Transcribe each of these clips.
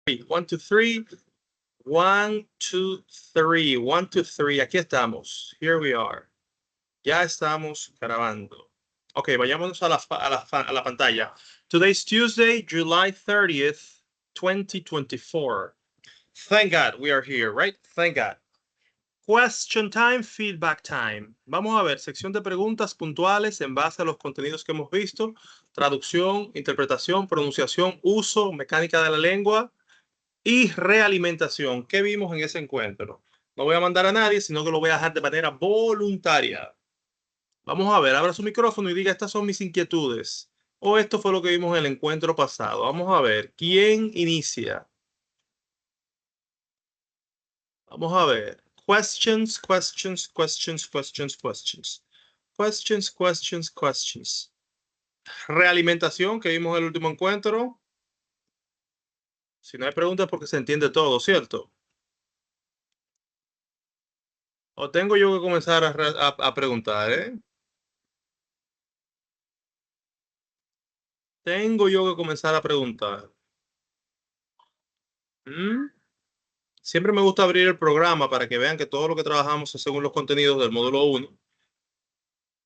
1, 2, 3. 1, 2, 3. 1, 2, 3. Aquí estamos. Here we are. Ya estamos grabando. Ok, vayámonos a la pantalla. Today's Tuesday, July 30th, 2024. Thank God we are here, right? Thank God. Question time, feedback time. Vamos a ver, sección de preguntas puntuales en base a los contenidos que hemos visto. Traducción, interpretación, pronunciación, uso, mecánica de la lengua y realimentación. ¿Qué vimos en ese encuentro? No voy a mandar a nadie, sino que lo voy a dejar de manera voluntaria. Vamos a ver, abra su micrófono y diga, estas son mis inquietudes. O esto fue lo que vimos en el encuentro pasado. Vamos a ver, ¿quién inicia? Vamos a ver. Questions, questions, questions, questions, questions. Questions, questions, questions. Realimentación que vimos en el último encuentro. Si no hay preguntas porque se entiende todo, ¿cierto? O tengo yo que comenzar a preguntar, ¿eh? Tengo yo que comenzar a preguntar. ¿Mm? Siempre me gusta abrir el programa para que vean que todo lo que trabajamos es según los contenidos del módulo 1.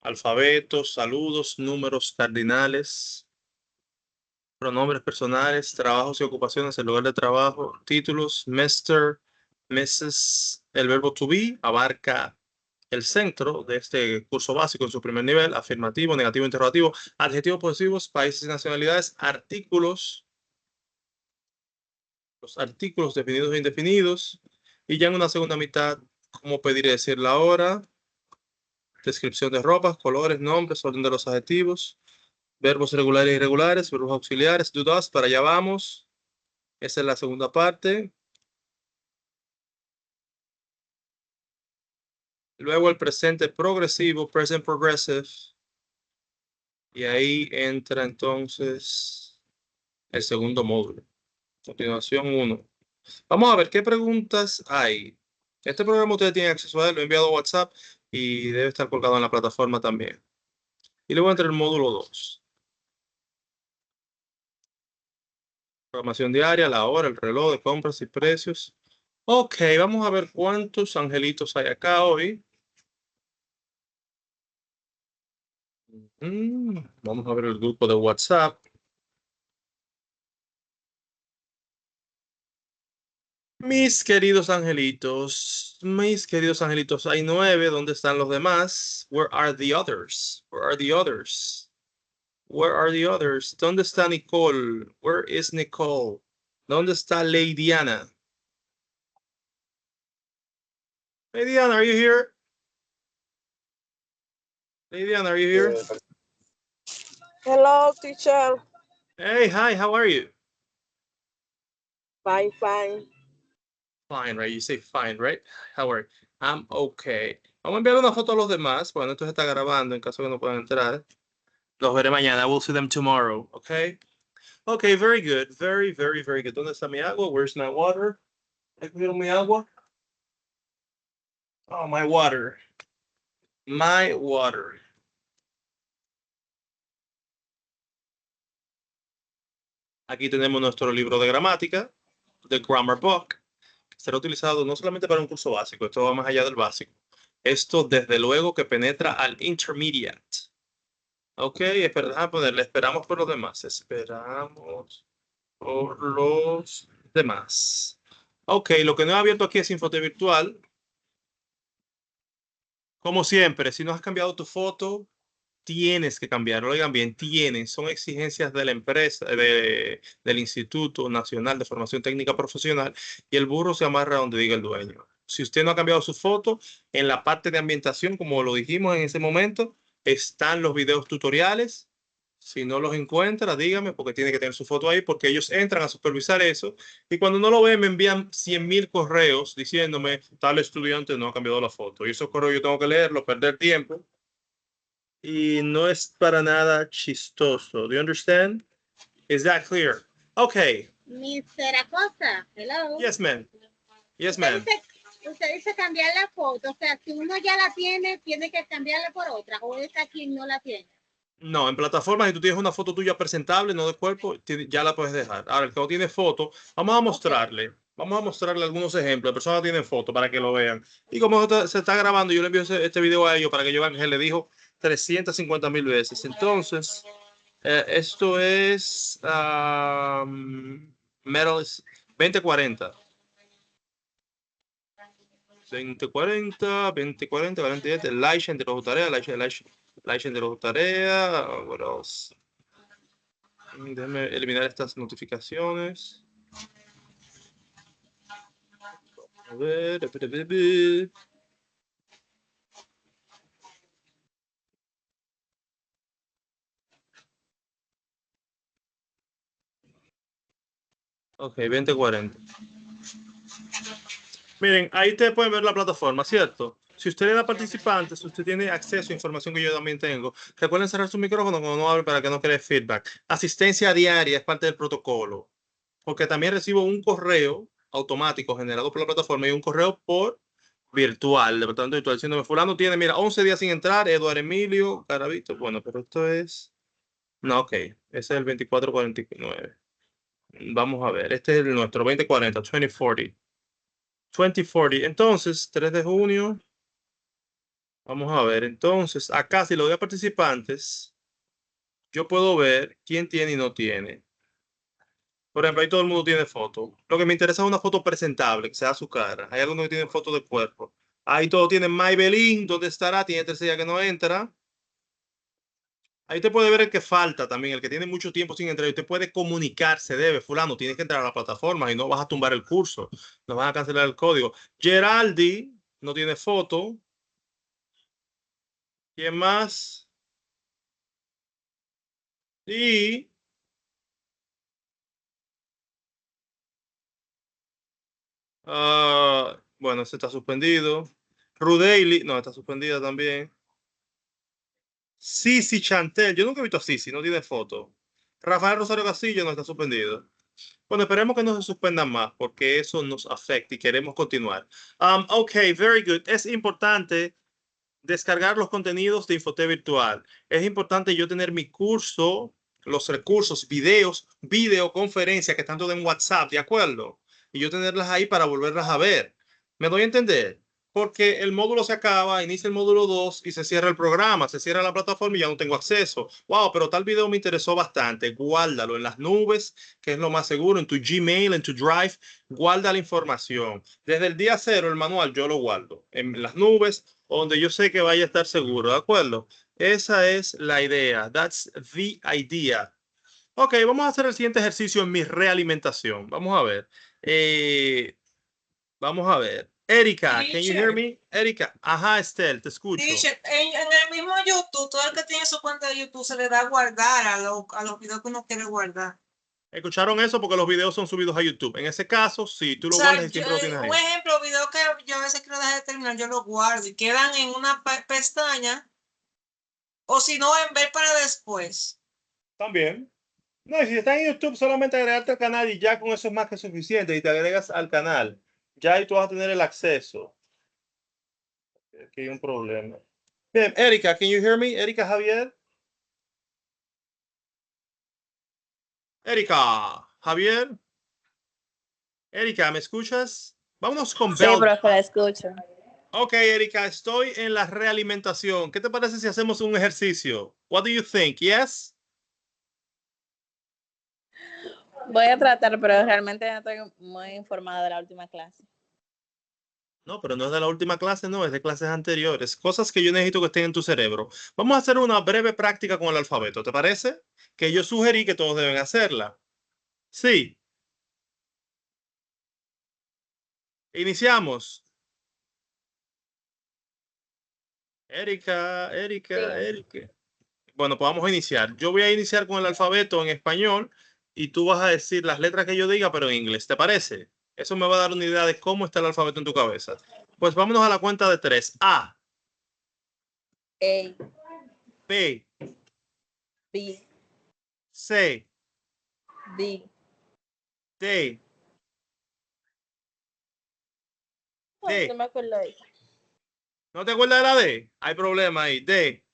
Alfabetos, saludos, números cardinales, pronombres personales, trabajos y ocupaciones, el lugar de trabajo, títulos, Mr., Mrs., el verbo to be abarca el centro de este curso básico en su primer nivel, afirmativo, negativo, interrogativo, adjetivos posesivos, países y nacionalidades, artículos, los artículos definidos e indefinidos, y ya en una segunda mitad, cómo pedir y decir la hora, descripción de ropas, colores, nombres, orden de los adjetivos, verbos regulares e irregulares, verbos auxiliares, dudas, para allá vamos. Esa es la segunda parte. Luego el presente progresivo, present progressive. Y ahí entra entonces el segundo módulo. Continuación 1. Vamos a ver qué preguntas hay. Este programa ustedes tienen acceso a él, lo he enviado a WhatsApp y debe estar colgado en la plataforma también. Y luego entra el módulo 2. Programación diaria, la hora, el reloj de compras y precios. Ok, vamos a ver cuántos angelitos hay acá hoy. Vamos a ver el grupo de WhatsApp. Mis queridos angelitos, hay 9. ¿Dónde están los demás? Where are the others? Where are the others? Where are the others? ¿Dónde está Nicole? Where is Nicole? ¿Dónde está Lady Anna? Lady Anna, are you here? Lady Anna, are you here? Hello, teacher. Hey, hi, how are you? Fine, fine. Fine, right? You say fine, right? How are you? I'm okay. Vamos a enviar una foto a los demás. Bueno, esto se está grabando en caso que no puedan entrar. Los veré mañana. We'll see them tomorrow, okay? Okay, very good. Very, very, very good. ¿Dónde está mi agua? Where's my water? ¿He cogido mi agua? Oh, my water. My water. Aquí tenemos nuestro libro de gramática, The Grammar Book. Será utilizado no solamente para un curso básico, esto va más allá del básico. Esto, desde luego, que penetra al intermediate. Ok, esperamos por los demás. Esperamos por los demás. Ok, lo que no he abierto aquí es Infote Virtual. Como siempre, si no has cambiado tu foto, tienes que cambiarlo. Oigan bien, tienes. Son exigencias de la empresa, del Instituto Nacional de Formación Técnica Profesional, y el burro se amarra donde diga el dueño. Si usted no ha cambiado su foto, en la parte de ambientación, como lo dijimos en ese momento, están los videos tutoriales. Si no los encuentra, dígame, porque tiene que tener su foto ahí, porque ellos entran a supervisar eso. Y cuando no lo ven, me envían 100,000 correos diciéndome, tal estudiante no ha cambiado la foto. Y esos correos yo tengo que leerlos, perder tiempo. Y no es para nada chistoso. Do you understand? Is that clear? Okay. Mr. Acosta, hello. Yes, ma'am. Yes, ma'am. Usted dice cambiar la foto, o sea, si uno ya la tiene, tiene que cambiarla por otra, o esta quien no la tiene. No, en plataformas, si tú tienes una foto tuya presentable, no de cuerpo, ya la puedes dejar. Ahora, el que no tiene foto, vamos a mostrarle algunos ejemplos de personas que tienen foto para que lo vean. Y como se está grabando, yo le envío este video a ellos para que ellos vean que se le dijo 350,000 veces. Entonces, esto es Metal 2040. 2040, 2040, 47, Legend de los tareas, Legend de los tareas, what else? Déjame eliminar estas notificaciones. A ver, ok, 2040. Miren, ahí te pueden ver la plataforma, ¿cierto? Si usted era participante, si usted tiene acceso a información que yo también tengo, recuerden cerrar su micrófono cuando no hable para que no cree feedback. Asistencia diaria es parte del protocolo, porque también recibo un correo automático generado por la plataforma y un correo por virtual, departamento virtual, diciéndome, fulano tiene, mira, 11 días sin entrar, Eduardo Emilio, Caravito. Bueno, pero esto es... No, ok, ese es el 2449. Vamos a ver, este es el nuestro, 2040, 2040. 2040. Entonces, 3 de junio. Vamos a ver. Entonces, acá si lo doy a participantes, yo puedo ver quién tiene y no tiene. Por ejemplo, ahí todo el mundo tiene foto. Lo que me interesa es una foto presentable, que sea su cara. Hay algunos que tienen foto de cuerpo. Ahí todos tienen Maybelline, ¿dónde estará? Tiene 13 días que no entra. Ahí te puede ver el que falta también, el que tiene mucho tiempo sin entrar. Y usted puede comunicar, se debe, fulano, tienes que entrar a la plataforma y no vas a tumbar el curso. No vas a cancelar el código. Geraldi no tiene foto. ¿Quién más? Y bueno, ese está suspendido. Rudeili, no, está suspendida también. Sisi Chantel, yo nunca he visto a Sisi, no tiene foto. Rafael Rosario Castillo no está suspendido. Bueno, esperemos que no se suspendan más porque eso nos afecta y queremos continuar. Ok, very good. Es importante descargar los contenidos de Infotep Virtual. Es importante yo tener mi curso, los recursos, videos, videoconferencias que están todos en WhatsApp, ¿de acuerdo? Y yo tenerlas ahí para volverlas a ver. ¿Me doy a entender? Porque el módulo se acaba, inicia el módulo 2 y se cierra el programa, se cierra la plataforma y ya no tengo acceso. Wow, pero tal video me interesó bastante. Guárdalo en las nubes, que es lo más seguro, en tu Gmail, en tu Drive. Guarda la información. Desde el día cero, el manual, yo lo guardo en las nubes, donde yo sé que vaya a estar seguro, ¿de acuerdo? Esa es la idea. That's the idea. Ok, vamos a hacer el siguiente ejercicio en mi realimentación. Vamos a ver. Eh, Vamos a ver. Erika, can you hear Teacher, me? Erika, ajá, Estel, te escucho. teacher, en el mismo YouTube, todo el que tiene su cuenta de YouTube se le da a guardar a los videos que uno quiere guardar. ¿Escucharon eso? Porque los videos son subidos a YouTube. En ese caso, sí, tú O lo sea, guardas y siempre lo tienes ahí. un ejemplo, videos que yo a veces quiero dejar de terminar, yo los guardo y quedan en una pestaña, o si no, en ver para después. También. No, y si estás en YouTube, solamente agregarte al canal y ya con eso es más que suficiente. Y te agregas al canal. Ya ahí tú vas a tener el acceso. Aquí hay un problema. Bien, Erika, can you hear me? Erika Javier. Erika, Javier. Erika, ¿me escuchas? Vámonos con Sí, Bell. profe, la escucho. Ok, Erika, estoy en la realimentación. ¿Qué te parece si hacemos un ejercicio? What do you think? Yes? Voy a tratar, pero realmente no estoy muy informada de la última clase. No, pero no es de la última clase, no, es de clases anteriores. Cosas que yo necesito que estén en tu cerebro. Vamos a hacer una breve práctica con el alfabeto, ¿te parece? Que yo sugerí que todos deben hacerla. Sí, iniciamos. Erika, Sí. Erika, Erika. Bueno, pues vamos a iniciar. Yo voy a iniciar con el alfabeto en español y tú vas a decir las letras que yo diga, pero en inglés. ¿Te parece? Eso me va a dar una idea de cómo está el alfabeto en tu cabeza. Pues vámonos a la cuenta de tres. A, A, B, B, C, D. D, No D. me acuerdo de ella. ¿No te acuerdas de la D? Hay problema ahí. D,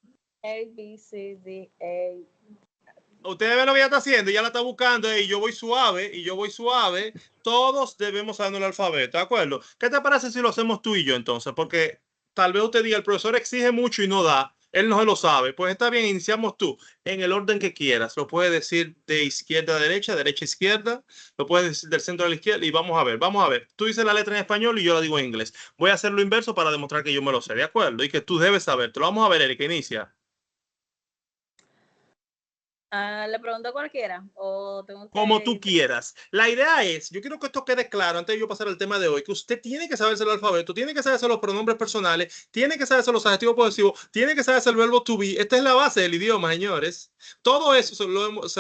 A, B, C, D, A. Ustedes ven lo que ella está haciendo, ella la está buscando y yo voy suave, y yo voy suave. Todos debemos saber el alfabeto, ¿de acuerdo? ¿Qué te parece si lo hacemos tú y yo entonces? Porque tal vez usted diga, el profesor exige mucho y no da, él no se lo sabe. Pues está bien, iniciamos tú en el orden que quieras. Lo puedes decir de izquierda a derecha, derecha a izquierda, lo puedes decir del centro a la izquierda y vamos a ver, vamos a ver. Tú dices la letra en español y yo la digo en inglés. Voy a hacer lo inverso para demostrar que yo me lo sé, ¿de acuerdo? Y que tú debes saber. Te lo vamos a ver, Erika, inicia. ¿Le pregunto a cualquiera? ¿O tengo Como tú que...? quieras. La idea es, yo quiero que esto quede claro antes de yo pasar al tema de hoy, que usted tiene que saberse el alfabeto, tiene que saberse los pronombres personales, tiene que saberse los adjetivos posesivos, tiene que saberse el verbo to be. Esta es la base del idioma, señores. Todo eso se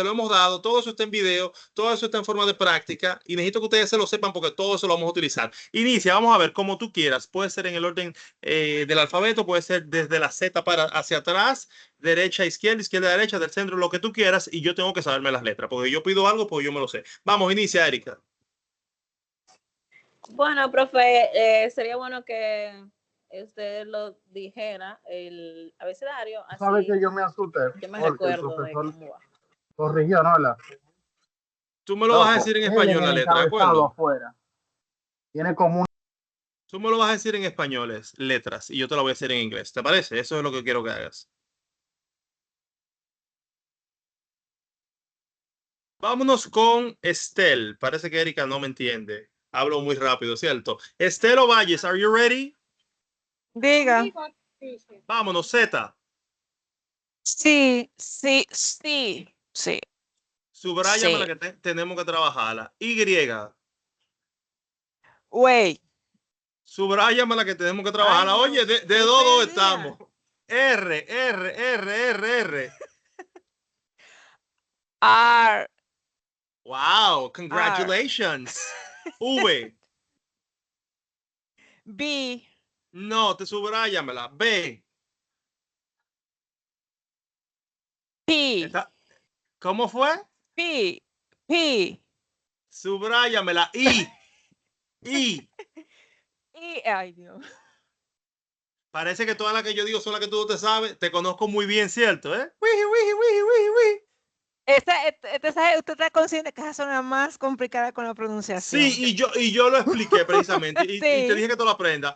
lo hemos dado, todo eso está en video, todo eso está en forma de práctica y necesito que ustedes se lo sepan porque todo eso lo vamos a utilizar. Inicia, vamos a ver, como tú quieras. Puede ser en el orden del alfabeto, puede ser desde la Z para hacia atrás, derecha, izquierda, derecha, del centro, lo que tú quieras, y yo tengo que saberme las letras, porque yo pido algo, pues yo me lo sé. Vamos, inicia, Erika. Bueno, profe, sería bueno que usted lo dijera, el abecedario, Sabe así que yo me asusté yo me porque el recuerdo de profesor cómo va. corrigió, ¿no? Tú me lo vas a Loco, decir en él en español, el la letra, ¿de encabezado acuerdo? afuera tiene como un... Tú me lo vas a decir en españoles, letras, y yo te lo voy a decir en inglés. ¿Te parece? Eso es lo que quiero que hagas. Vámonos con Estel. Parece que Erika no me entiende. Hablo muy rápido, ¿cierto? Estel Ovalles, are you ready? Diga. Conmigo, dice. Vámonos, Z. Sí, sí, sí, sí, Subráyame la sí. que tenemos que trabajarla. Y. Güey. Subráyame la que tenemos que Ay, trabajarla. Oye, Dios, de estoy dos perdida. estamos. R. R, Wow, R, congratulations. V. B, No, te subráyamela. B. P, Está- ¿Cómo fue? P, P, Subráyamela. I. I. y, ay Dios. Parece que todas las que yo digo son las que tú no te sabes. Te conozco muy bien, ¿cierto? Wiji, wiji, wiji, wiji, wiji. Usted está consciente que esas son las más complicadas con la Sí, pronunciación. y yo lo expliqué precisamente y te Sí. dije que tú lo aprendas.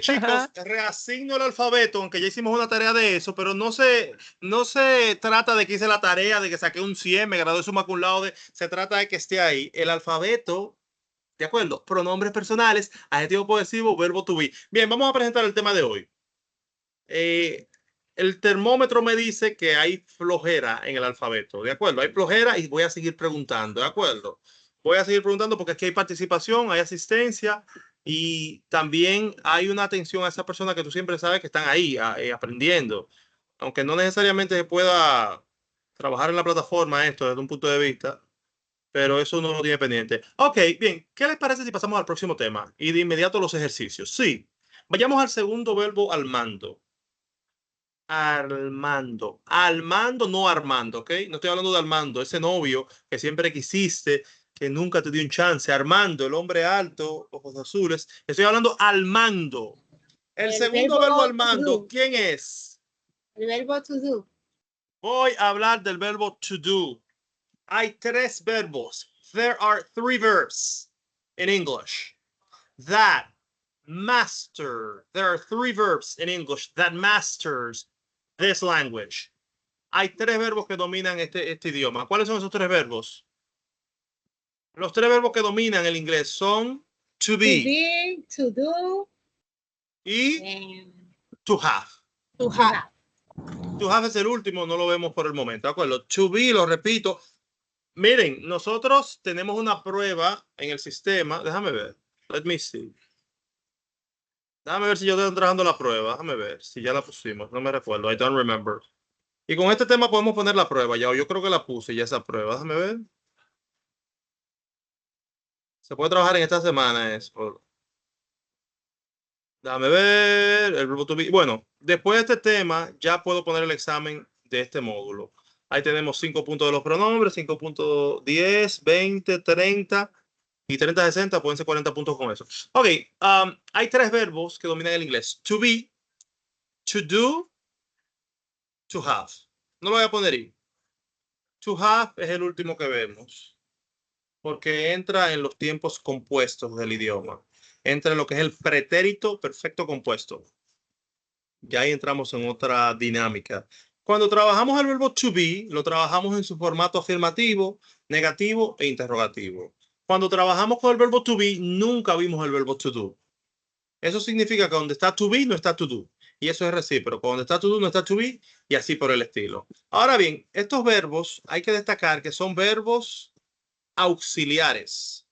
Chicos, Ajá. reasigno el alfabeto, aunque ya hicimos una tarea de eso, pero no se trata de que hice la tarea, de que saqué un 100, me gradué summa cum laude. Se trata de que esté ahí. El alfabeto, ¿de acuerdo? Pronombres personales, adjetivo posesivo, verbo to be. Bien, vamos a presentar el tema de hoy. El termómetro me dice que hay flojera en el alfabeto, ¿de acuerdo? Hay flojera y voy a seguir preguntando, ¿de acuerdo? Voy a seguir preguntando porque aquí hay participación, hay asistencia y también hay una atención a esa persona que tú siempre sabes que están ahí aprendiendo, aunque no necesariamente se pueda trabajar en la plataforma esto desde un punto de vista, pero eso no lo tiene pendiente. Ok, bien, ¿qué les parece si pasamos al próximo tema y de inmediato los ejercicios? Sí, vayamos al segundo verbo, al mando. Armando, no Armando, ¿ok? No estoy hablando de Armando, ese novio que siempre quisiste, que nunca te dio un chance. Armando, el hombre alto, ojos azules. Estoy hablando al mando. El El segundo verbo verbo al to mando, do. ¿quién es? El verbo to do. Voy a hablar del verbo to do. Hay tres verbos. There are three verbs in English. That, master. There are three verbs in English that masters this language. Hay tres verbos que dominan este idioma. ¿Cuáles son esos tres verbos? Los tres verbos que dominan el inglés son to To be be, to do, y and to have. to have. To have es el último, no lo vemos por el momento, ¿de acuerdo? To be, lo repito. Miren, nosotros tenemos una prueba en el sistema. Déjame ver. Let me see. Déjame ver si yo estoy trabajando la prueba. Déjame ver si ya la pusimos. No me recuerdo. I don't remember. Y con este tema podemos poner la prueba ya. O yo creo que la puse ya esa prueba. Déjame ver. Se puede trabajar en esta semana eso. Déjame ver. El verbo to be. Bueno, después de este tema ya puedo poner el examen de este módulo. Ahí tenemos 5 puntos de los pronombres, 5.10, 20, 30 y 30, 60. Pueden ser 40 puntos con eso. Ok, hay tres verbos que dominan el inglés. To be, to do To have. No lo voy a poner ahí. To have es el último que vemos, porque entra en los tiempos compuestos del idioma. Entra en lo que es el pretérito perfecto compuesto. Ya ahí entramos en otra dinámica. Cuando trabajamos el verbo to be, lo trabajamos en su formato afirmativo, negativo e interrogativo. Cuando trabajamos con el verbo to be, nunca vimos el verbo to do. Eso significa que donde está to be, no está to do. Y eso es recíproco. Donde está to do, no está to be, y así por el estilo. Ahora bien, estos verbos hay que destacar que son verbos auxiliares.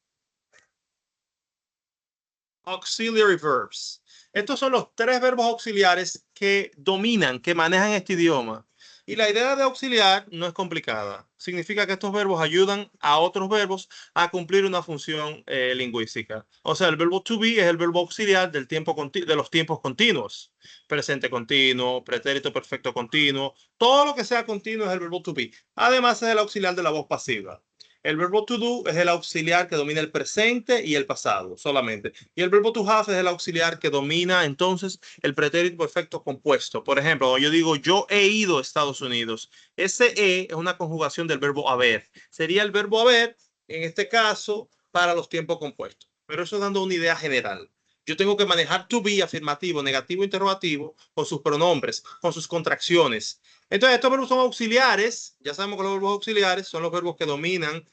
Auxiliary verbs. Estos son los 3 verbos auxiliares que dominan, que manejan este idioma. Y la idea de auxiliar no es complicada. Significa que estos verbos ayudan a otros verbos a cumplir una función lingüística. O sea, el verbo to be es el verbo auxiliar del tiempo de los tiempos continuos. Presente continuo, pretérito perfecto continuo. Todo lo que sea continuo es el verbo to be. Además, es el auxiliar de la voz pasiva. El verbo to do es el auxiliar que domina el presente y el pasado solamente. Y el verbo to have es el auxiliar que domina entonces el pretérito perfecto compuesto. Por ejemplo, yo digo yo he ido a Estados Unidos. Ese es una conjugación del verbo haber. Sería el verbo haber, en este caso, para los tiempos compuestos. Pero eso dando una idea general. Yo tengo que manejar to be afirmativo, negativo, interrogativo con sus pronombres, con sus contracciones. Entonces, estos verbos son auxiliares. Ya sabemos que los verbos auxiliares son los verbos que dominan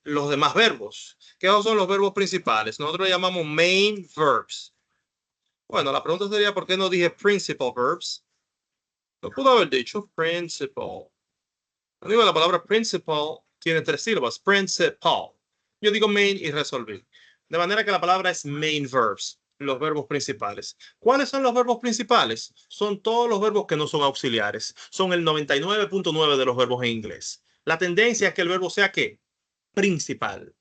los demás verbos. ¿Qué son los verbos principales? Nosotros le llamamos main verbs. Bueno, la pregunta sería, ¿por qué no dije principal verbs? Lo pudo haber dicho principal. Digo, la palabra principal tiene 3 sílabas. Principal. Yo digo main y resolví. De manera que la palabra es main verbs, los verbos principales. ¿Cuáles son los verbos principales? Son todos los verbos que no son auxiliares. Son el 99.9 de los verbos en inglés. La tendencia es que el verbo sea ¿qué? Principal.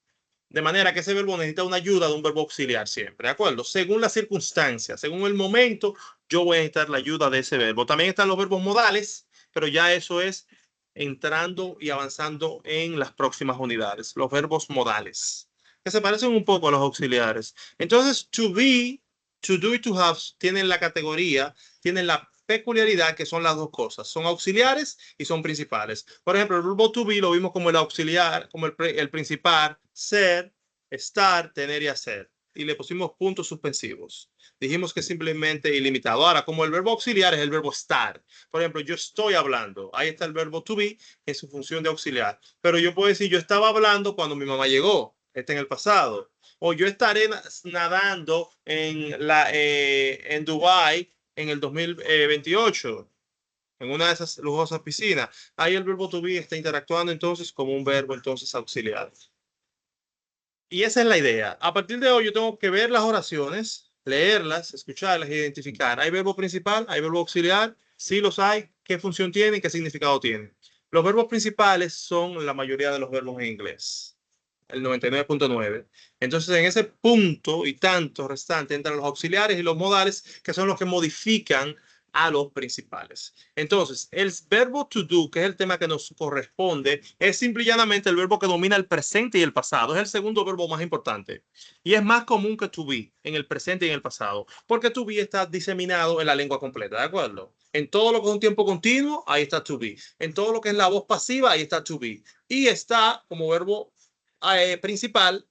De manera que ese verbo necesita una ayuda de un verbo auxiliar siempre, ¿de acuerdo? Según las circunstancias, según el momento, yo voy a necesitar la ayuda de ese verbo. También están los verbos modales, pero ya eso es entrando y avanzando en las próximas unidades. Los verbos modales, que se parecen un poco a los auxiliares. Entonces, to be, to do y to have tienen la categoría, tienen la peculiaridad que son las dos cosas. Son auxiliares y son principales. Por ejemplo, el verbo to be lo vimos como el auxiliar, como el principal, ser, estar, tener y hacer. Y le pusimos puntos suspensivos. Dijimos que simplemente ilimitado. Ahora, como el verbo auxiliar es el verbo estar. Por ejemplo, yo estoy hablando. Ahí está el verbo to be en su función de auxiliar. Pero yo puedo decir, yo estaba hablando cuando mi mamá llegó. Está en el pasado. O yo estaré nadando en Dubái en el 2028, en una de esas lujosas piscinas. Ahí el verbo to be está interactuando entonces como un verbo entonces auxiliar. Y esa es la idea. A partir de hoy yo tengo que ver las oraciones, leerlas, escucharlas, identificar. ¿Hay verbo principal? ¿Hay verbo auxiliar? Sí los hay. ¿Qué función tienen? ¿Qué significado tienen? Los verbos principales son la mayoría de los verbos en inglés. El 99.9. Entonces, en ese punto y tanto restante entran los auxiliares y los modales, que son los que modifican a los principales. Entonces, el verbo to do, que es el tema que nos corresponde, es simple y llanamente el verbo que domina el presente y el pasado. Es el segundo verbo más importante. Y es más común que to be en el presente y en el pasado, porque to be está diseminado en la lengua completa, ¿de acuerdo? En todo lo que es un tiempo continuo, ahí está to be. En todo lo que es la voz pasiva, ahí está to be. Y está como verbo principal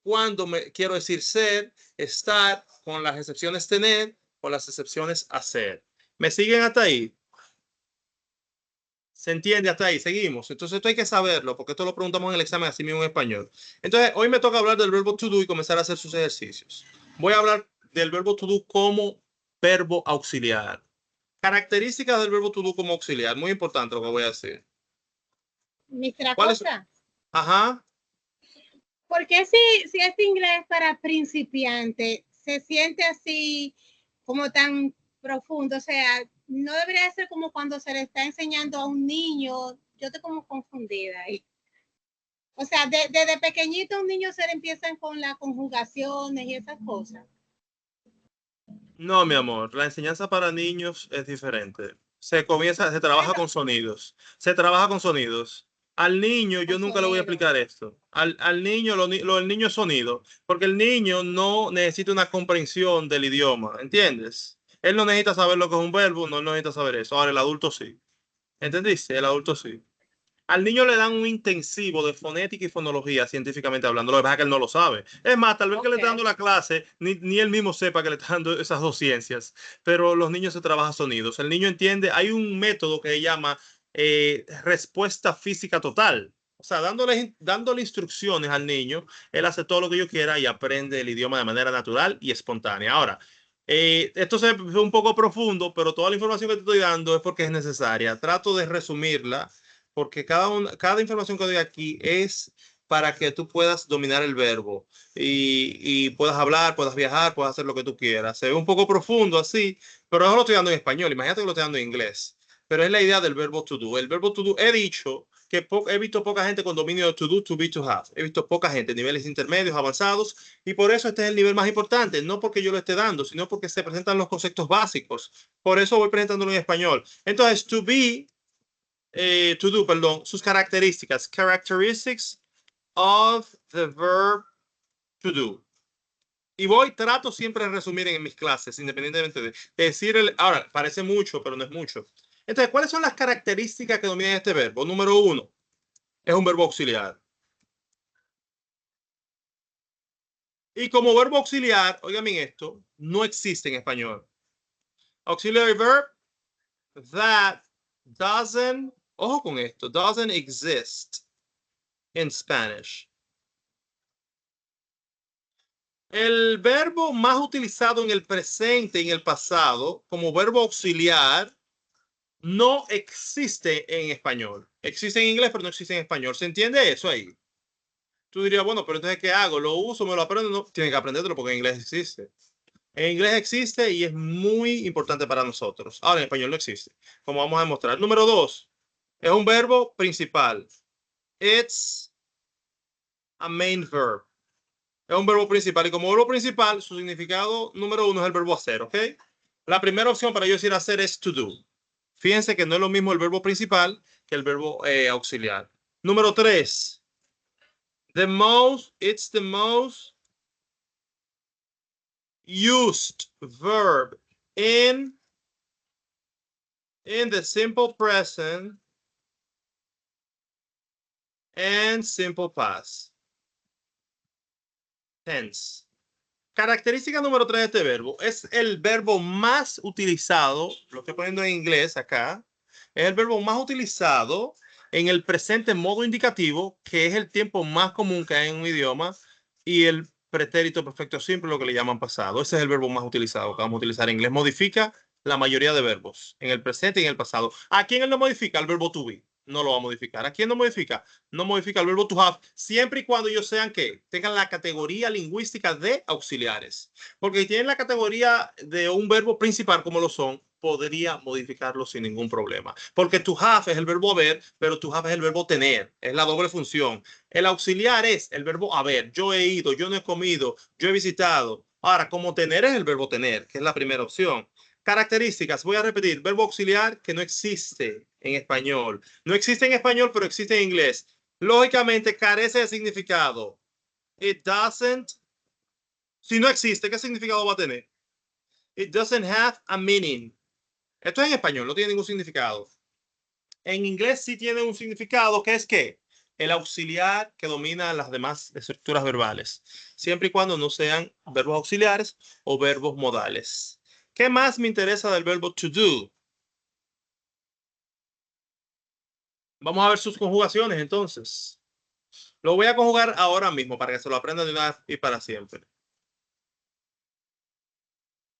cuando quiero decir ser, estar, con las excepciones tener, con las excepciones hacer. ¿Me siguen hasta ahí? ¿Se entiende hasta ahí? Seguimos. Entonces esto hay que saberlo porque esto lo preguntamos en el examen así mismo en español. Entonces hoy me toca hablar del verbo to do y comenzar a hacer sus ejercicios. Voy a hablar del verbo to do como verbo auxiliar. Características del verbo to do como auxiliar. Muy importante lo que voy a decir. Mr. ¿Cuál es? Acosta, Ajá. ¿por qué si es inglés para principiante se siente así como tan profundo? O sea, no debería ser como cuando se le está enseñando a un niño. Yo estoy como confundida ahí. O sea, desde pequeñito a un niño se le empiezan con las conjugaciones y esas cosas. No, mi amor, la enseñanza para niños es diferente. Se trabaja con sonidos. Se trabaja con sonidos. Al niño, yo nunca le voy a explicar esto. Al niño, el niño es sonido, porque el niño no necesita una comprensión del idioma, ¿entiendes? Él no necesita saber lo que es un verbo, no necesita saber eso. Ahora el adulto sí. ¿Entendiste? El adulto sí. Al niño le dan un intensivo de fonética y fonología, científicamente hablando. Lo que pasa es que él no lo sabe. Es más, tal vez que le está dando la clase, ni él mismo sepa que le está dando esas dos ciencias. Pero los niños se trabajan sonidos. El niño entiende, hay un método que se llama respuesta física total. O sea, dándole instrucciones al niño, él hace todo lo que yo quiera y aprende el idioma de manera natural y espontánea. Ahora, esto es un poco profundo, pero toda la información que te estoy dando es porque es necesaria. Trato de resumirla porque cada información que doy aquí es para que tú puedas dominar el verbo y puedas hablar, puedas viajar, puedas hacer lo que tú quieras. Se ve un poco profundo así, pero eso lo estoy dando en español. Imagínate que lo estoy dando en inglés. Pero es la idea del verbo to do. El verbo to do, he dicho que he visto poca gente con dominio de to do, to be, to have. He visto poca gente, niveles intermedios, avanzados, y por eso este es el nivel más importante. No porque yo lo esté dando, sino porque se presentan los conceptos básicos. Por eso voy presentándolo en español. Entonces, to be, to do, perdón, sus características. Characteristics of the verb to do. Y trato siempre de resumir en mis clases, independientemente de decir ahora, parece mucho, pero no es mucho. Entonces, ¿cuáles son las características que dominan este verbo? Número uno, es un verbo auxiliar. Y como verbo auxiliar, oigan esto, no existe en español. Auxiliary verb that doesn't, ojo con esto, doesn't exist in Spanish. El verbo más utilizado en el presente y en el pasado como verbo auxiliar no existe en español. Existe en inglés, pero no existe en español. ¿Se entiende eso ahí? Tú dirías, bueno, pero entonces, ¿qué hago? ¿Lo uso? ¿Me lo aprendo? No, tienes que aprendértelo porque en inglés existe. En inglés existe y es muy importante para nosotros. Ahora en español no existe, como vamos a demostrar. Número dos, es un verbo principal. It's a main verb. Es un verbo principal y como verbo principal, su significado número uno es el verbo hacer, ¿ok? La primera opción para yo decir hacer es to do. Fíjense que no es lo mismo el verbo principal que el verbo auxiliar. Número tres, it's the most used verb in the simple present and simple past tense. Característica número 3 de este verbo. Es el verbo más utilizado, lo estoy poniendo en inglés acá, es el verbo más utilizado en el presente en modo indicativo, que es el tiempo más común que hay en un idioma, y el pretérito perfecto simple, lo que le llaman pasado. Ese es el verbo más utilizado que vamos a utilizar en inglés. Modifica la mayoría de verbos, en el presente y en el pasado. ¿A quién él no modifica? El verbo to be. No lo va a modificar. ¿A quién no modifica? No modifica el verbo to have, siempre y cuando ellos sean que tengan la categoría lingüística de auxiliares. Porque si tienen la categoría de un verbo principal como lo son, podría modificarlo sin ningún problema. Porque to have es el verbo haber, pero to have es el verbo tener. Es la doble función. El auxiliar es el verbo haber. Yo he ido, yo no he comido, yo he visitado. Ahora, como tener es el verbo tener, que es la primera opción. Características, voy a repetir, verbo auxiliar que no existe en español. No existe en español, pero existe en inglés. Lógicamente carece de significado. It doesn't. Si no existe, ¿qué significado va a tener? It doesn't have a meaning. Esto es en español, no tiene ningún significado. En inglés sí tiene un significado, que es que el auxiliar que domina las demás estructuras verbales, siempre y cuando no sean verbos auxiliares o verbos modales. ¿Qué más me interesa del verbo to do? Vamos a ver sus conjugaciones entonces. Lo voy a conjugar ahora mismo para que se lo aprendan de una vez y para siempre.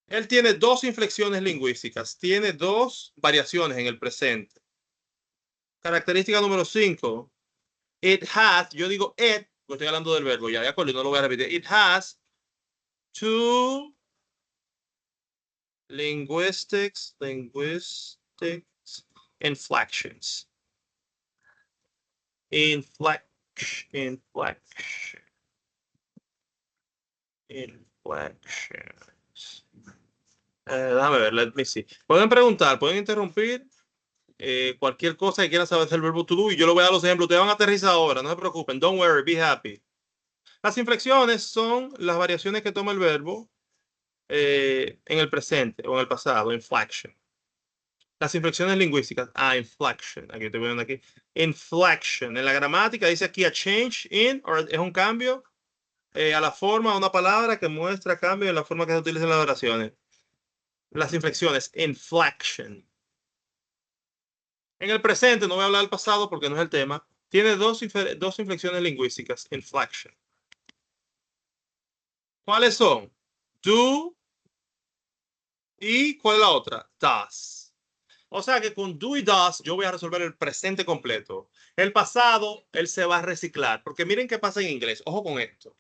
Él tiene dos inflexiones lingüísticas, tiene dos variaciones en el presente. Característica número 5. It has, yo digo it, porque estoy hablando del verbo, ya de acuerdo, no lo voy a repetir. It has two linguistics inflections. Inflections. Déjame ver, let me see. Pueden preguntar, pueden interrumpir cualquier cosa que quieran saber del verbo to do y yo le voy a dar los ejemplos. Ustedes van a aterrizar ahora, no se preocupen. Don't worry, be happy. Las inflexiones son las variaciones que toma el verbo en el presente o en el pasado, inflection. Las inflexiones lingüísticas. Inflection. Aquí estoy viendo aquí. Inflection. En la gramática dice aquí a change in, o es un cambio a la forma, a una palabra que muestra cambio en la forma que se utilizan las oraciones. Las inflexiones. Inflection. En el presente, no voy a hablar del pasado porque no es el tema. Tiene dos inflexiones lingüísticas. Inflection. ¿Cuáles son? Do y ¿cuál es la otra? Does. O sea que con do y does yo voy a resolver el presente completo. El pasado, él se va a reciclar. Porque miren qué pasa en inglés. Ojo con esto.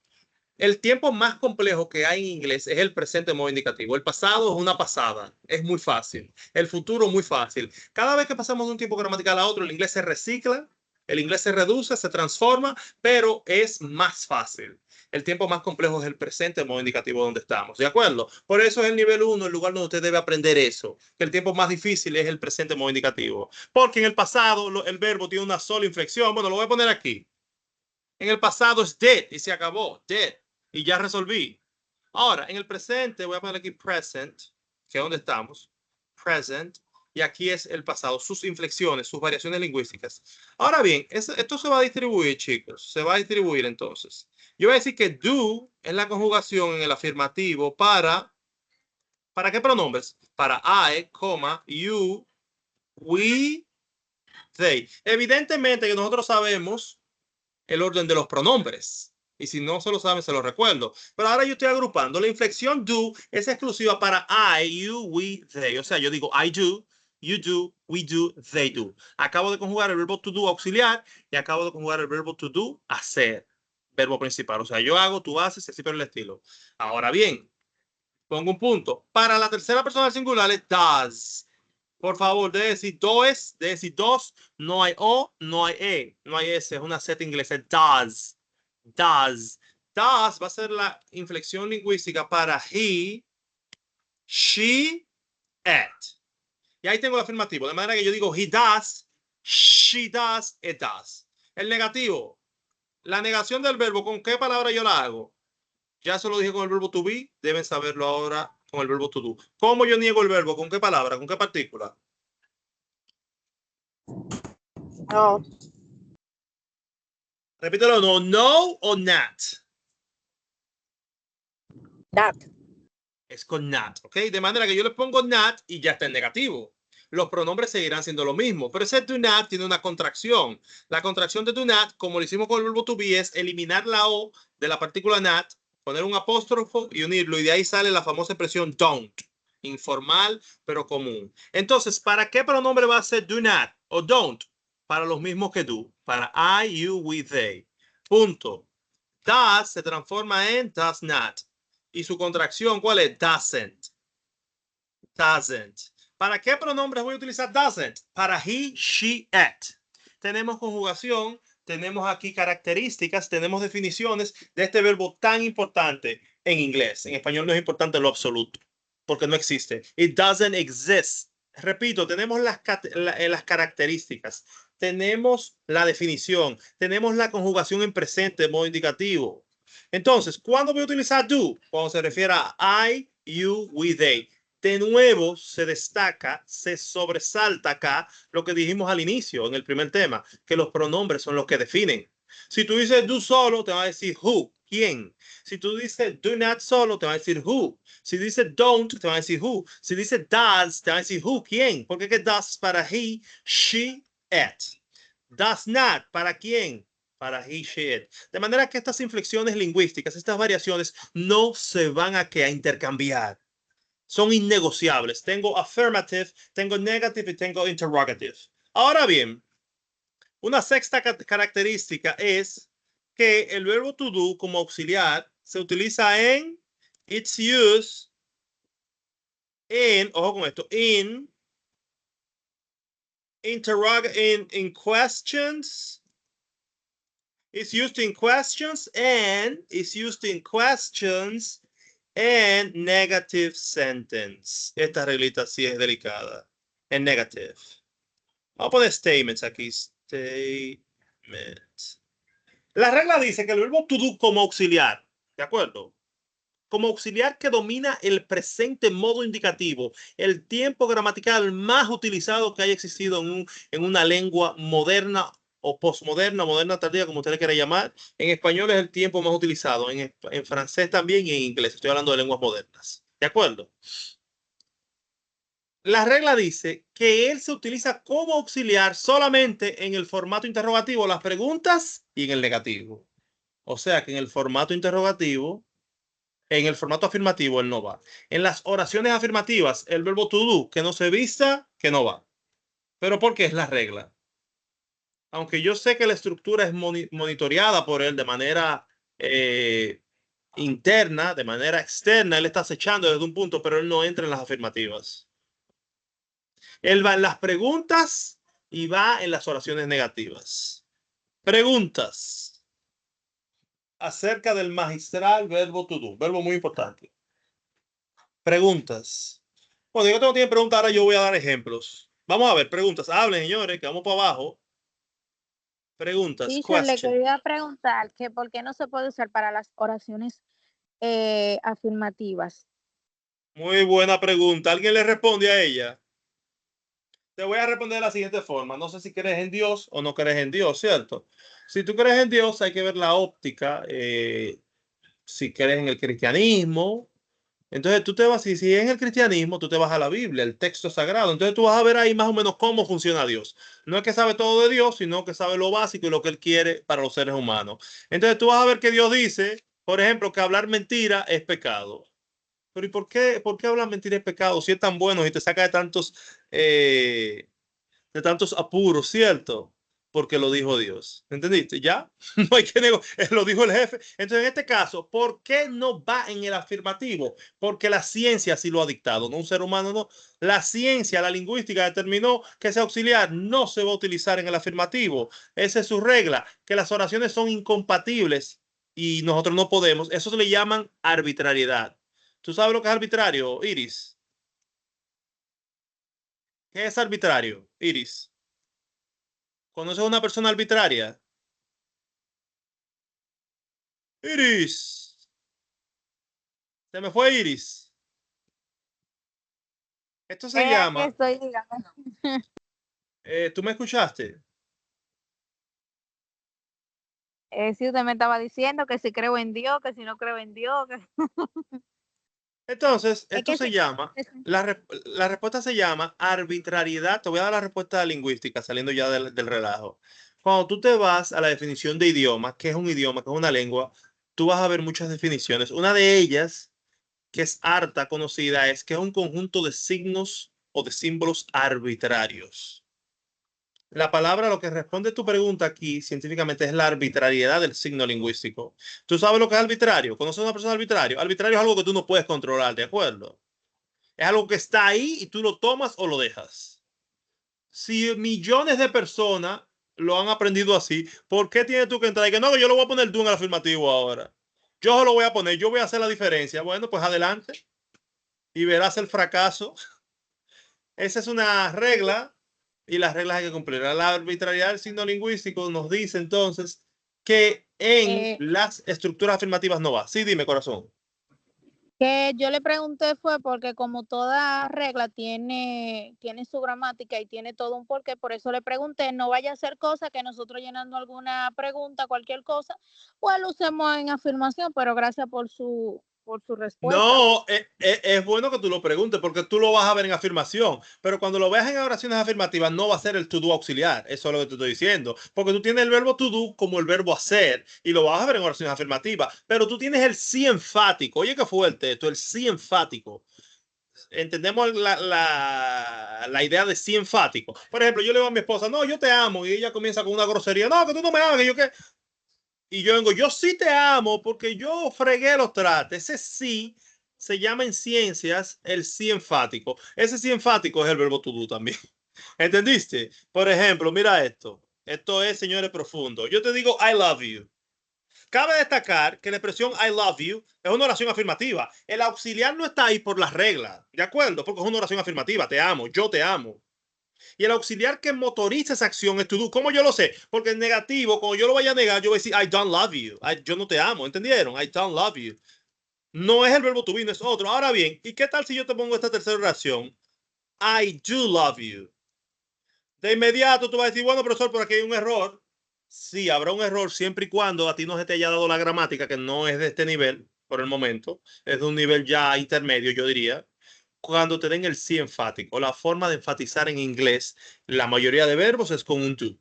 El tiempo más complejo que hay en inglés es el presente modo indicativo. El pasado es una pasada. Es muy fácil. El futuro muy fácil. Cada vez que pasamos de un tiempo gramatical a otro, el inglés se recicla, el inglés se reduce, se transforma, pero es más fácil. El tiempo más complejo es el presente modo indicativo donde estamos. ¿De acuerdo? Por eso es el nivel 1, el lugar donde usted debe aprender eso. Que el tiempo más difícil es el presente modo indicativo. Porque en el pasado el verbo tiene una sola inflexión. Bueno, lo voy a poner aquí. En el pasado es did y se acabó. Did. Y ya resolví. Ahora, en el presente voy a poner aquí present, que es donde estamos. Present. Y aquí es el pasado, sus inflexiones, sus variaciones lingüísticas. Ahora bien, esto se va a distribuir, chicos. Se va a distribuir entonces. Yo voy a decir que do es la conjugación en el afirmativo ¿para qué pronombres? Para I, you, we, they. Evidentemente que nosotros sabemos el orden de los pronombres. Y si no se lo saben, se lo recuerdo. Pero ahora yo estoy agrupando. La inflexión do es exclusiva para I, you, we, they. O sea, yo digo I do, you do, we do, they do. Acabo de conjugar el verbo to do auxiliar y acabo de conjugar el verbo to do hacer. Verbo principal. O sea, yo hago, tú haces, así por el estilo. Ahora bien, pongo un punto. Para la tercera persona del singular es does. Por favor, debe decir does, debe decir dos. No hay O, no hay E, no hay S. Es una Z inglesa. Does. Does. Does va a ser la inflexión lingüística para he, she, it. Y ahí tengo el afirmativo. De manera que yo digo he does, she does, it does. El negativo. La negación del verbo, ¿con qué palabra yo la hago? Ya se lo dije con el verbo to be. Deben saberlo ahora con el verbo to do. ¿Cómo yo niego el verbo? ¿Con qué palabra? ¿Con qué partícula? No. Repítelo, no o not. That. Es con not, ¿ok? De manera que yo le pongo not y ya está en negativo. Los pronombres seguirán siendo lo mismo, pero ese do not tiene una contracción. La contracción de do not, como lo hicimos con el verbo to be, es eliminar la O de la partícula not, poner un apóstrofo y unirlo, y de ahí sale la famosa expresión don't. Informal, pero común. Entonces, ¿para qué pronombre va a ser do not o don't? Para los mismos que do. Para I, you, we, they. Punto. Does se transforma en does not. ¿Y su contracción cuál es? Doesn't. Doesn't. ¿Para qué pronombres voy a utilizar doesn't? Para he, she, it. Tenemos conjugación, tenemos aquí características, tenemos definiciones de este verbo tan importante en inglés. En español no es importante en lo absoluto, porque no existe. It doesn't exist. Repito, tenemos las características, tenemos la definición, tenemos la conjugación en presente, modo indicativo. Entonces, ¿cuándo voy a utilizar do? Cuando se refiere a I, you, we, they. De nuevo, se destaca, se sobresalta acá lo que dijimos al inicio, en el primer tema, que los pronombres son los que definen. Si tú dices do solo, te va a decir who, quién. Si tú dices do not solo, te va a decir who. Si dices don't, te va a decir who. Si dices does, te va a decir who, quién. Porque que does para he, she, it. Does not, ¿para quién? Para he, she, it. De manera que estas inflexiones lingüísticas, estas variaciones, no se van a intercambiar. Son innegociables. Tengo affirmative, tengo negative y tengo interrogative. Ahora bien, una sexta característica es que el verbo to do como auxiliar se utiliza en its use in, ojo con esto, in questions. It's used in questions and it's used in questions and negative sentence. Esta reglita sí es delicada. En negative. Vamos a poner statements aquí. Statement. La regla dice que el verbo to do como auxiliar, ¿de acuerdo? como auxiliar que domina el presente en modo indicativo, el tiempo gramatical más utilizado que haya existido en una lengua moderna o posmoderna, moderna tardía, como usted le quiera llamar. En español es el tiempo más utilizado, en francés también y en inglés. Estoy hablando de lenguas modernas. ¿De acuerdo? La regla dice que él se utiliza como auxiliar solamente en el formato interrogativo, las preguntas y en el negativo. O sea que en el formato interrogativo, en el formato afirmativo, él no va. En las oraciones afirmativas, el verbo to do, que no se vista, que no va. ¿Pero por qué es la regla? Aunque yo sé que la estructura es monitoreada por él de manera interna, de manera externa, él está acechando desde un punto, pero él no entra en las afirmativas. Él va en las preguntas y va en las oraciones negativas. Preguntas acerca del magistral verbo to do, verbo muy importante. Preguntas. Bueno, yo tengo tiempo de preguntar, ahora yo voy a dar ejemplos. Vamos a ver, preguntas. Hablen, señores, que vamos para abajo. Preguntas. Teacher, le Question. quería preguntar que por qué no se puede usar para las oraciones afirmativas. Muy buena pregunta. ¿Alguien le responde a ella? Te voy a responder de la siguiente forma. No sé si crees en Dios o no crees en Dios, ¿cierto? Si tú crees en Dios, hay que ver la óptica. Si crees en el cristianismo, entonces tú te vas, si es en el cristianismo, tú te vas a la Biblia, el texto sagrado. Entonces tú vas a ver ahí más o menos cómo funciona Dios. No es que sabe todo de Dios, sino que sabe lo básico y lo que Él quiere para los seres humanos. Entonces tú vas a ver que Dios dice, por ejemplo, que hablar mentira es pecado. Pero ¿y por qué hablar mentira es pecado si es tan bueno y te saca de tantos apuros, ¿cierto? Porque lo dijo Dios. ¿Entendiste? ¿Ya? No hay que negar. Lo dijo el jefe. Entonces, en este caso, ¿por qué no va en el afirmativo? Porque la ciencia sí lo ha dictado, no un ser humano, no. La ciencia, la lingüística determinó que ese auxiliar no se va a utilizar en el afirmativo. Esa es su regla, que las oraciones son incompatibles y nosotros no podemos. Eso se le llaman arbitrariedad. ¿Tú sabes lo que es arbitrario, Iris? ¿Qué es arbitrario, Iris? ¿Conoces a una persona arbitraria? Iris. Se me fue Iris. Esto se Aquí llama... estoy, dígame. ¿Tú me escuchaste? Sí, usted me estaba diciendo que si creo en Dios, que si no creo en Dios. Entonces, Es esto que se sí, llama... La respuesta se llama arbitrariedad. Te voy a dar la respuesta lingüística saliendo ya del relajo. Cuando tú te vas a la definición de idioma, ¿qué es un idioma? ¿Qué es una lengua? Tú vas a ver muchas definiciones. Una de ellas, que es harta conocida, es que es un conjunto de signos o de símbolos arbitrarios. La palabra, lo que responde tu pregunta aquí científicamente es la arbitrariedad del signo lingüístico. ¿Tú sabes lo que es arbitrario? ¿Conoces a una persona arbitrario? Arbitrario es algo que tú no puedes controlar, ¿de acuerdo? Es algo que está ahí y tú lo tomas o lo dejas. Si millones de personas lo han aprendido así, ¿por qué tienes tú que entrar y que no, que yo lo voy a poner tú en el afirmativo ahora? Yo lo voy a poner, yo voy a hacer la diferencia. Bueno, pues adelante y verás el fracaso. Esa es una regla y las reglas hay que cumplir. La arbitrariedad del signo lingüístico nos dice entonces que en las estructuras afirmativas no va. Sí, dime, corazón. Que yo le pregunté fue porque como toda regla tiene su gramática y tiene todo un porqué, por eso le pregunté, no vaya a ser cosa que nosotros llenando alguna pregunta, cualquier cosa, pues lo usemos en afirmación, pero gracias por su respuesta. No, es bueno que tú lo preguntes porque tú lo vas a ver en afirmación, pero cuando lo veas en oraciones afirmativas no va a ser el to do auxiliar, eso es lo que te estoy diciendo, porque tú tienes el verbo to do como el verbo hacer y lo vas a ver en oraciones afirmativas, pero tú tienes el sí enfático, oye qué fuerte esto, el sí enfático. Entendemos la idea de sí enfático. Por ejemplo, yo le digo a mi esposa, no, yo te amo, y ella comienza con una grosería, no, que tú no me amas, que yo qué. Y yo vengo, yo sí te amo porque yo fregué los trates. Ese sí se llama en ciencias el sí enfático. Ese sí enfático es el verbo to do también. ¿Entendiste? Por ejemplo, mira esto. Esto es, señores, profundo. Yo te digo, I love you. Cabe destacar que la expresión I love you es una oración afirmativa. El auxiliar no está ahí por las reglas, ¿de acuerdo? Porque es una oración afirmativa. Te amo, yo te amo. Y el auxiliar que motoriza esa acción es to do. ¿Cómo yo lo sé? Porque en negativo, cuando yo lo vaya a negar, yo voy a decir I don't love you. Yo no te amo, ¿entendieron? I don't love you. No es el verbo to be, no es otro. Ahora bien, ¿y qué tal si yo te pongo esta tercera oración? I do love you. De inmediato tú vas a decir, bueno, profesor, por aquí hay un error. Sí, habrá un error siempre y cuando a ti no se te haya dado la gramática, que no es de este nivel por el momento, es de un nivel ya intermedio, yo diría. Cuando te den el sí enfático, la forma de enfatizar en inglés, la mayoría de verbos es con un do.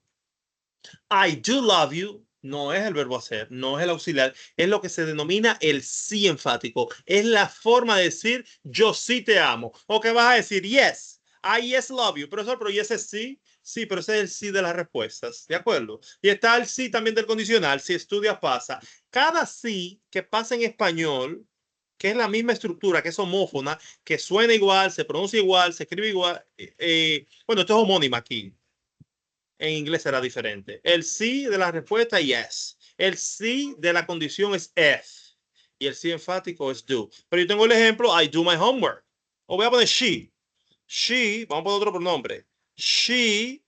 I do love you no es el verbo hacer, no es el auxiliar, es lo que se denomina el sí enfático. Es la forma de decir yo sí te amo. O que vas a decir yes, I yes love you. Profesor, pero y ese sí, sí, pero ese es el sí de las respuestas. ¿De acuerdo? Y está el sí también del condicional. Si estudias pasa. Cada sí que pasa en español, que es la misma estructura, que es homófona, que suena igual, se pronuncia igual, se escribe igual. Bueno, esto es homónima aquí. En inglés será diferente. El sí de la respuesta, yes. El sí de la condición es if. Y el sí enfático es do. Pero yo tengo el ejemplo, I do my homework. O voy a poner she. She, vamos a poner otro pronombre. She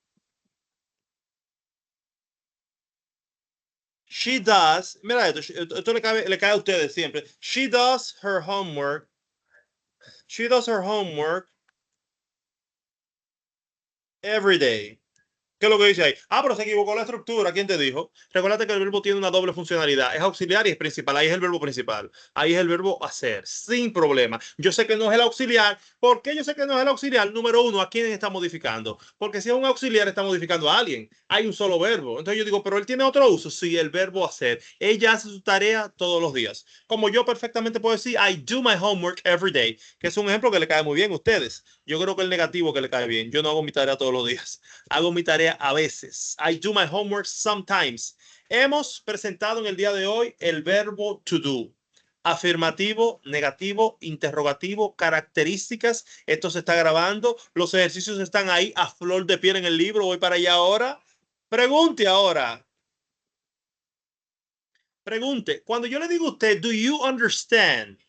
does, mira esto le cae a ustedes siempre. She does her homework. She does her homework every day. ¿Qué es lo que dice ahí? Ah, pero se equivocó la estructura. ¿Quién te dijo? Recuerda que el verbo tiene una doble funcionalidad. Es auxiliar y es principal. Ahí es el verbo principal. Ahí es el verbo hacer, sin problema. Yo sé que no es el auxiliar. ¿Por qué yo sé que no es el auxiliar? Número uno, ¿a quién está modificando? Porque si es un auxiliar, está modificando a alguien. Hay un solo verbo. Entonces yo digo, pero él tiene otro uso. Sí, el verbo hacer. Ella hace su tarea todos los días. Como yo perfectamente puedo decir, I do my homework every day, que es un ejemplo que le cae muy bien a ustedes. Yo creo que el negativo que le cae bien. Yo no hago mi tarea todos los días. Hago mi tarea a veces. I do my homework sometimes. Hemos presentado en el día de hoy el verbo to do. Afirmativo, negativo, interrogativo, características. Esto se está grabando. Los ejercicios están ahí a flor de piel en el libro. Voy para allá ahora. Pregunte ahora. Pregunte. Cuando yo le digo a usted, do you understand?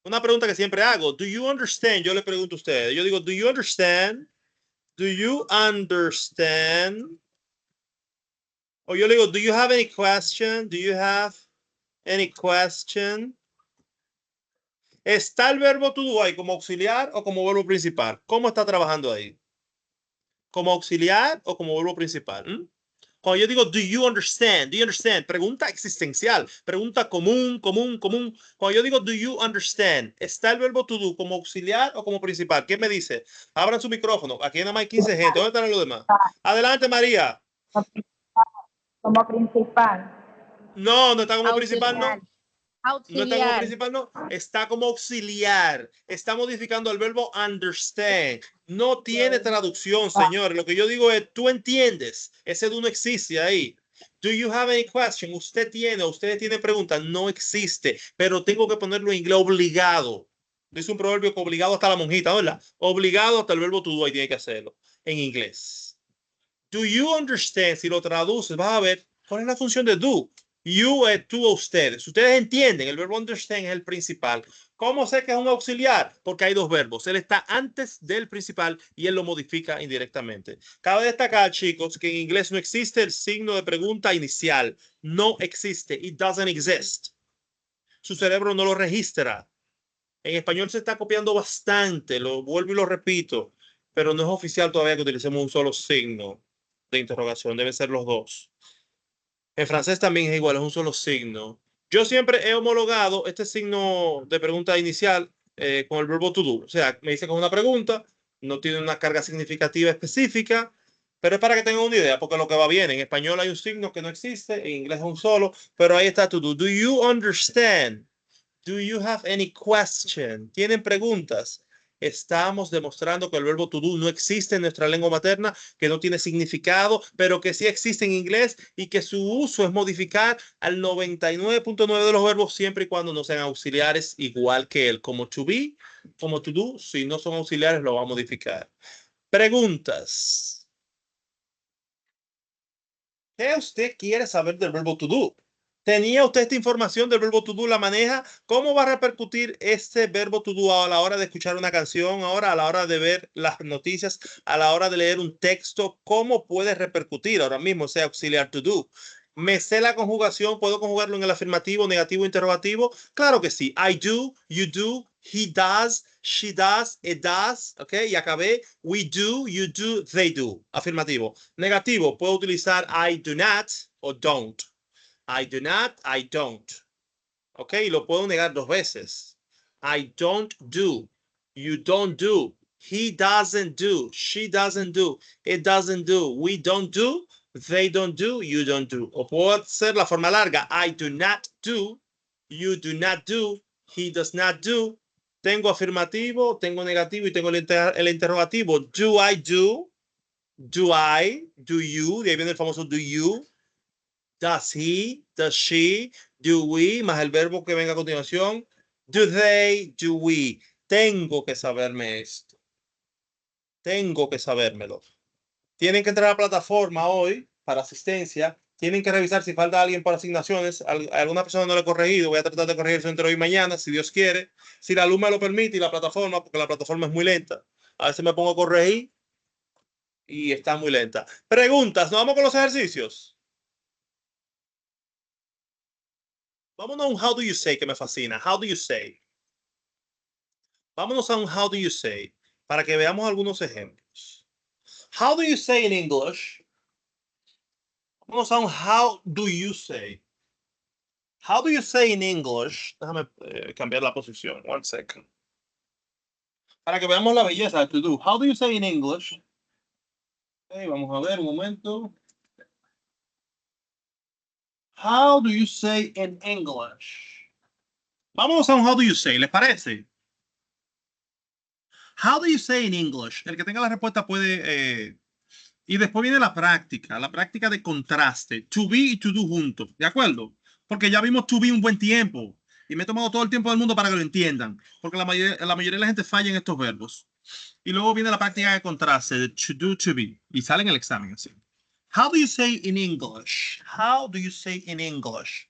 Una pregunta que siempre hago. Do you understand? Yo le pregunto a usted. Yo digo, do you understand? Do you understand? O yo le digo, do you have any question? Do you have any question? ¿Está el verbo to do ahí como auxiliar o como verbo principal? ¿Cómo está trabajando ahí? ¿Como auxiliar o como verbo principal? Cuando yo digo, do you understand? Do you understand? Pregunta existencial, pregunta común. Cuando yo digo, do you understand? ¿Está el verbo to do como auxiliar o como principal? ¿Qué me dice? Abran su micrófono. Aquí nada más hay 15 gente. ¿Dónde están los demás? Adelante, María. Como principal. No, no está como principal, no. Auxiliar. No está como principal, no. Está como auxiliar. Está modificando el verbo understand. No tiene traducción, señores. Lo que yo digo es, tú entiendes. Ese do no existe ahí. Do you have any question? Usted tiene preguntas. No existe. Pero tengo que ponerlo en inglés obligado. Dice un proverbio que obligado hasta la monjita, ¿verdad? Obligado hasta el verbo to do. Ahí tiene que hacerlo en inglés. Do you understand? Si lo traduces, vas a ver cuál es la función de do. You es tú o ustedes. Ustedes entienden, el verbo understand es el principal. ¿Cómo sé que es un auxiliar? Porque hay dos verbos. Él está antes del principal y él lo modifica indirectamente. Cabe destacar, chicos, que en inglés no existe el signo de pregunta inicial. No existe. It doesn't exist. Su cerebro no lo registra. En español se está copiando bastante. Lo vuelvo y lo repito. Pero no es oficial todavía que utilicemos un solo signo de interrogación. Deben ser los dos. En francés también es igual, es un solo signo. Yo siempre he homologado este signo de pregunta inicial con el verbo to do. O sea, me dice que es una pregunta, no tiene una carga significativa específica, pero es para que tengan una idea, porque lo que va bien, en español hay un signo que no existe, en inglés es un solo, pero ahí está to do. Do you understand? Do you have any question? ¿Tienen preguntas? Estamos demostrando que el verbo to do no existe en nuestra lengua materna, que no tiene significado, pero que sí existe en inglés y que su uso es modificar al 99.9 de los verbos siempre y cuando no sean auxiliares igual que él, como to be, como to do. Si no son auxiliares, lo va a modificar. Preguntas. ¿Qué usted quiere saber del verbo to do? ¿Tenía usted esta información del verbo to do? ¿La maneja? ¿Cómo va a repercutir este verbo to do a la hora de escuchar una canción, ahora a la hora de ver las noticias, a la hora de leer un texto? ¿Cómo puede repercutir ahora mismo ese auxiliar to do? ¿Me sé la conjugación? ¿Puedo conjugarlo en el afirmativo, negativo, interrogativo? Claro que sí. I do, you do, he does, she does, it does. ¿Ok? Y acabé. We do, you do, they do. Afirmativo. Negativo, puedo utilizar I do not o don't. I do not, I don't. ¿Ok? Y lo puedo negar 2 veces. I don't do. You don't do. He doesn't do. She doesn't do. It doesn't do. We don't do. They don't do. You don't do. O puedo hacer la forma larga. I do not do. You do not do. He does not do. Tengo afirmativo, tengo negativo y tengo el interrogativo. Do I do? Do I? Do you? De ahí viene el famoso do you. Does he? Does she? Do we? Más el verbo que venga a continuación. Do they? Do we? Tengo que saberme esto. Tengo que sabérmelo. Tienen que entrar a la plataforma hoy para asistencia. Tienen que revisar si falta alguien por asignaciones. Alguna persona no lo he corregido. Voy a tratar de corregir eso entre hoy y mañana, si Dios quiere. Si la luz me lo permite y la plataforma, porque la plataforma es muy lenta. A veces me pongo a corregir y está muy lenta. Preguntas. ¿Nos vamos con los ejercicios? Vámonos a un how do you say que me fascina. How do you say? Vámonos a un how do you say para que veamos algunos ejemplos. How do you say in English? Vamos a un how do you say. How do you say in English? Déjame cambiar la posición. 1 second. Para que veamos la belleza de to do. How do you say in English? Okay, vamos a ver un momento. How do you say in English? Vamos a un how do you say, ¿les parece? How do you say in English? El que tenga la respuesta puede... y después viene la práctica de contraste. To be y to do juntos, ¿de acuerdo? Porque ya vimos to be un buen tiempo. Y me he tomado todo el tiempo del mundo para que lo entiendan. Porque la mayoría de la gente falla en estos verbos. Y luego viene la práctica de contraste, de to do, to be. Y sale en el examen así. How do you say in English? How do you say in English?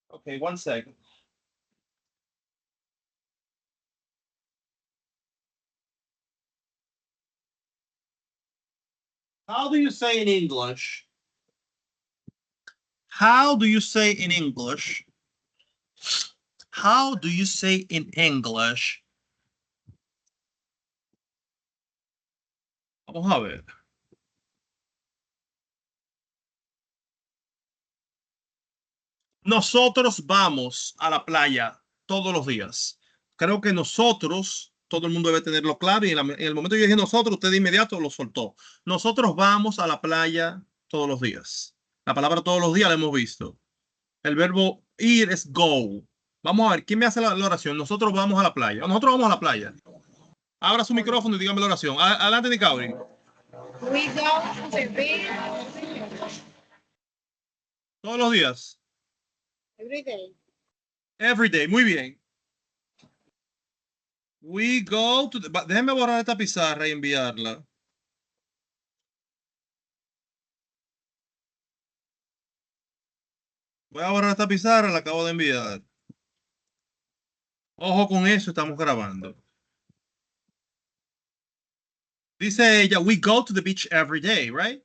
Okay, 1 second. How do you say in English? How do you say in English? How do you say in English? Vamos a ver. Nosotros vamos a la playa todos los días. Creo que nosotros, todo el mundo debe tenerlo claro y en el momento que yo dije nosotros, usted de inmediato lo soltó. Nosotros vamos a la playa todos los días. La palabra todos los días la hemos visto. El verbo ir es go. Vamos a ver, ¿quién me hace la oración? Nosotros vamos a la playa. Nosotros vamos a la playa. Abra su micrófono y dígame la oración. Adelante, Nicauri. We go to the beach Todos los días. every day. Every day. Muy bien. We go to the... Déjenme borrar esta pizarra y enviarla. Voy a borrar esta pizarra, la acabo de enviar. Ojo con eso, estamos grabando. Dice ella, we go to the beach every day, right?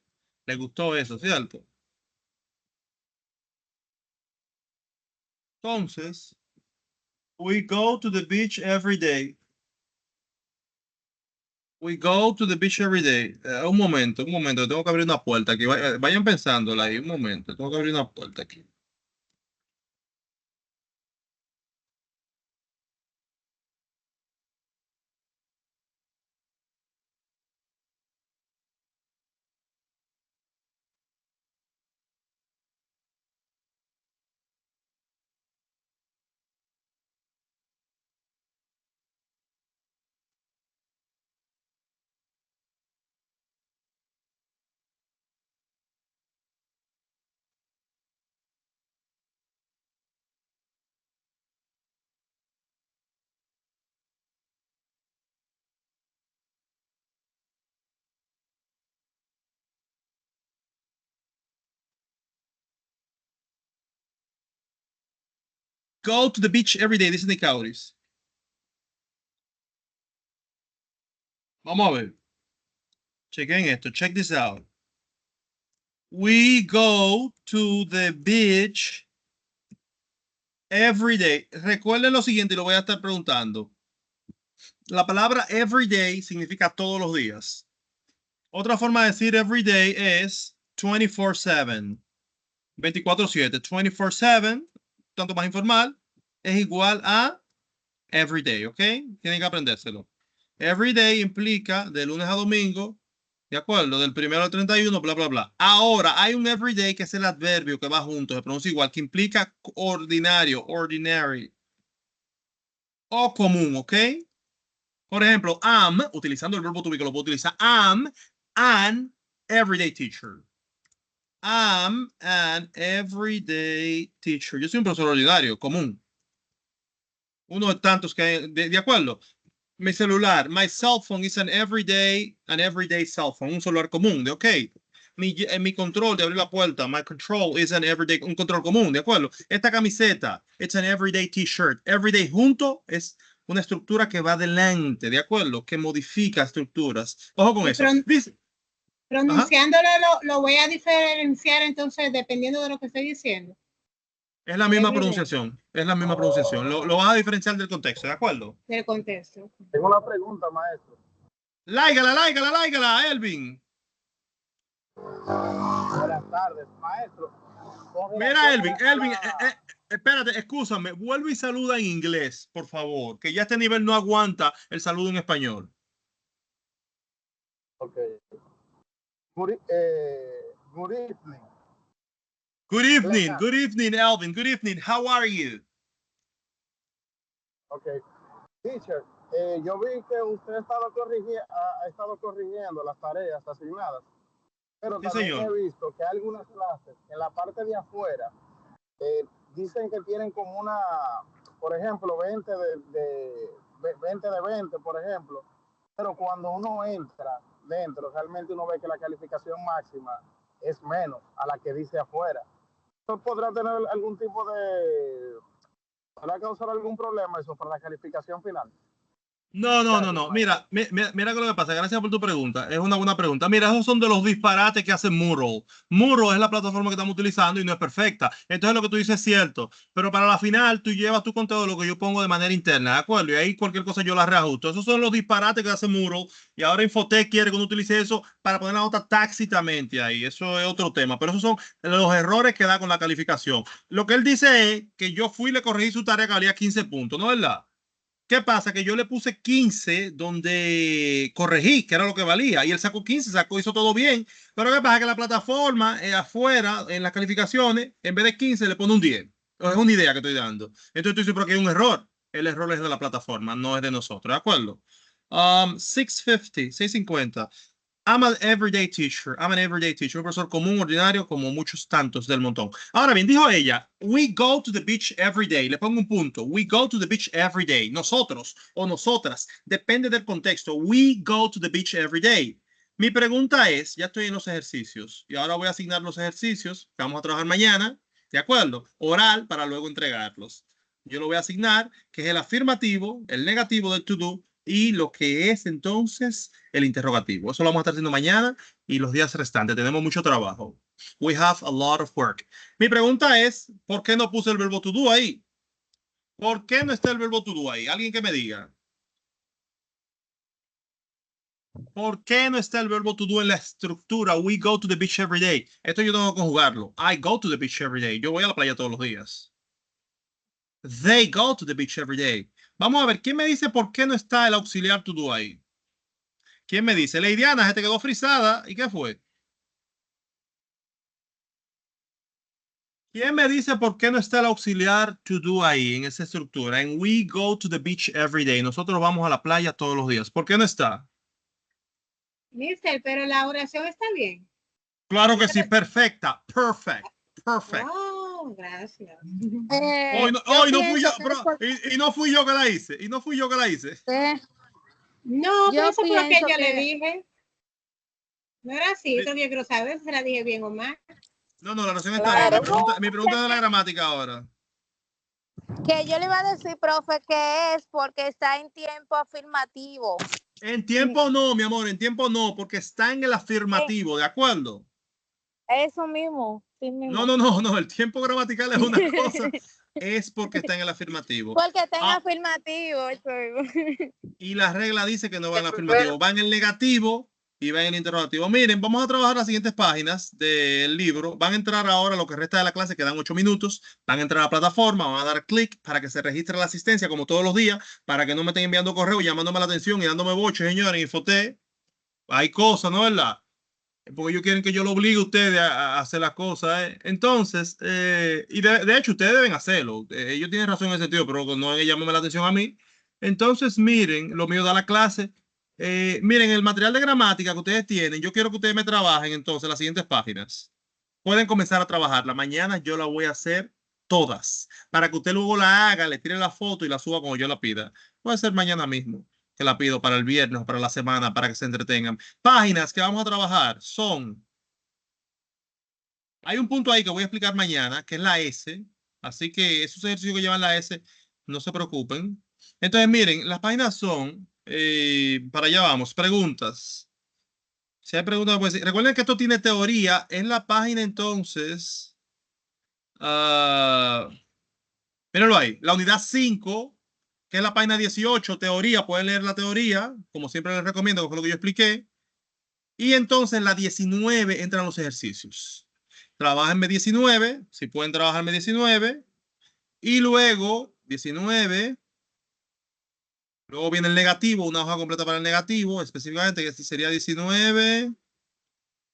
Le gustó eso, ¿cierto? Entonces, we go to the beach every day. We go to the beach every day. Un momento, tengo que abrir una puerta aquí. Vayan pensándola ahí, un momento, tengo que abrir una puerta aquí. Go to the beach every day, dice Nicauris. Vamos a ver. Chequen esto. Check this out. We go to the beach every day. Recuerden lo siguiente y lo voy a estar preguntando. La palabra every day significa todos los días. Otra forma de decir every day es 24/7. 24/7. 24/7, tanto más informal, es igual a every day, ¿ok? Tienen que aprendérselo. Every day implica de lunes a domingo, ¿de acuerdo? Del 1 al 31, bla, bla, bla. Ahora, hay un everyday que es el adverbio que va junto, se pronuncia igual, que implica ordinario, ordinary, o común, ¿ok? Por ejemplo, am, utilizando el verbo to be que lo puedo utilizar, am an everyday teacher. I'm an everyday teacher. Yo soy un profesor ordinario, común. Uno de tantos que hay, de acuerdo. Mi celular, my cell phone is an everyday cell phone, un celular común, de ok. Mi control de abrir la puerta, my control is an everyday, un control común, de acuerdo. Esta camiseta, it's an everyday t-shirt. Everyday junto es una estructura que va adelante, de acuerdo, que modifica estructuras. Ojo con eso. Pronunciándolo lo voy a diferenciar entonces dependiendo de lo que estoy diciendo. Es la misma pronunciación. Es la misma pronunciación. Lo vas a diferenciar del contexto, ¿de acuerdo? Del contexto. Tengo una pregunta, maestro. Láigala, Elvin. Buenas tardes, maestro. Mira, Elvin, espérate, escúchame. Vuelve y saluda en inglés, por favor, que ya este nivel no aguanta el saludo en español. Ok. Good evening. Good evening, Elvin. Good evening. How are you? Okay. Teacher, yo vi que usted ha estado corrigiendo las tareas asignadas, pero Sí, también señor. he visto que hay algunas clases en la parte de afuera dicen que tienen como una, por ejemplo, 20 de 20, por ejemplo, pero cuando uno entra dentro, realmente uno ve que la calificación máxima es menos a la que dice afuera. ¿Esto podrá tener algún tipo de... ¿podrá causar algún problema eso para la calificación final? No. Mira que lo que pasa. Gracias por tu pregunta. Es una buena pregunta. Mira, esos son de los disparates que hace Moodle. Moodle es la plataforma que estamos utilizando y no es perfecta. Entonces lo que tú dices es cierto. Pero para la final tú llevas tu conteo de lo que yo pongo de manera interna, ¿de acuerdo? Y ahí cualquier cosa yo la reajusto. Esos son los disparates que hace Moodle. Y ahora Infotech quiere que uno utilice eso para poner la nota tácitamente ahí. Eso es otro tema. Pero esos son los errores que da con la calificación. Lo que él dice es que yo fui y le corregí su tarea que valía 15 puntos, ¿no es verdad? ¿Qué pasa? Que yo le puse 15 donde corregí, que era lo que valía, y él sacó 15, hizo todo bien. Pero ¿qué pasa? Que la plataforma afuera, en las calificaciones, en vez de 15, le pone un 10. Es una idea que estoy dando. Entonces tú dices, pero que hay un error. El error es de la plataforma, no es de nosotros, ¿de acuerdo? 650. I'm an everyday teacher. Un profesor común, ordinario, como muchos tantos del montón. Ahora bien, dijo ella, we go to the beach every day. Le pongo un punto. We go to the beach every day. Nosotros o nosotras. Depende del contexto. We go to the beach every day. Mi pregunta es, ya estoy en los ejercicios y ahora voy a asignar los ejercicios que vamos a trabajar mañana, ¿de acuerdo? Oral para luego entregarlos. Yo lo voy a asignar, que es el afirmativo, el negativo del to do, y lo que es entonces el interrogativo. Eso lo vamos a estar haciendo mañana y los días restantes. Tenemos mucho trabajo. We have a lot of work. Mi pregunta es, ¿por qué no puse el verbo to do ahí? ¿Por qué no está el verbo to do ahí? Alguien que me diga. ¿Por qué no está el verbo to do en la estructura? We go to the beach every day. Esto yo tengo que conjugarlo. I go to the beach every day. Yo voy a la playa todos los días. They go to the beach every day. Vamos a ver, ¿quién me dice por qué no está el auxiliar to do ahí? ¿Quién me dice? Leidiana, se te quedó frisada. ¿Y qué fue? ¿Quién me dice por qué no está el auxiliar to do ahí en esa estructura? En we go to the beach every day. Nosotros vamos a la playa todos los días. ¿Por qué no está? Mister, pero la oración está bien. Claro que sí, perfecta. Perfect. Oh, gracias. Hoy no fui yo, pero, y no fui yo que la hice. No, Yo pero eso fue lo que pienso yo le que- dije. No era así, eso yo quiero saber si se la dije bien o mal. No, la oración está Claro. bien. Mi pregunta es de la gramática ahora. Que yo le iba a decir, profe, que es porque está en tiempo afirmativo. En tiempo no, mi amor, en tiempo no, porque está en el afirmativo, ¿de acuerdo? Eso mismo. Sí mismo. No. El tiempo gramatical es una cosa. Es porque está en el afirmativo. Porque está en Ah, afirmativo. Eso mismo. y la regla dice que no va en el afirmativo, va en el negativo y va en el interrogativo. Miren, vamos a trabajar las siguientes páginas del libro. Van a entrar ahora lo que resta de la clase, quedan 8 minutos. Van a entrar a la plataforma, van a dar clic para que se registre la asistencia como todos los días, para que no me estén enviando correo llamándome la atención y dándome boches, señores, en Infoté. Hay cosas, ¿no es verdad? Porque ellos quieren que yo lo obligue a ustedes a hacer las cosas, ¿eh? Entonces, y de hecho, ustedes deben hacerlo. Ellos tienen razón en ese sentido, pero no llamen la atención a mí. Entonces, miren, lo mío da la clase. Miren, el material de gramática que ustedes tienen, yo quiero que ustedes me trabajen entonces las siguientes páginas. Pueden comenzar a trabajarla. Mañana yo la voy a hacer todas, para que usted luego la haga, le tire la foto y la suba como yo la pida. Puede ser mañana mismo, que la pido para el viernes o para la semana, para que se entretengan. Páginas que vamos a trabajar son... Hay un punto ahí que voy a explicar mañana, que es la S. Así que esos ejercicios que llevan la S, no se preocupen. Entonces, miren, las páginas son... para allá vamos, preguntas. Si hay preguntas, pues recuerden que esto tiene teoría en la página entonces. Mírenlo ahí, la unidad 5, que es la página 18, teoría, pueden leer la teoría, como siempre les recomiendo, que fue lo que yo expliqué. Y entonces en la 19 entran los ejercicios. Trabajenme 19, si pueden trabajarme 19. Y luego 19. Luego viene el negativo, una hoja completa para el negativo, específicamente que sería 19,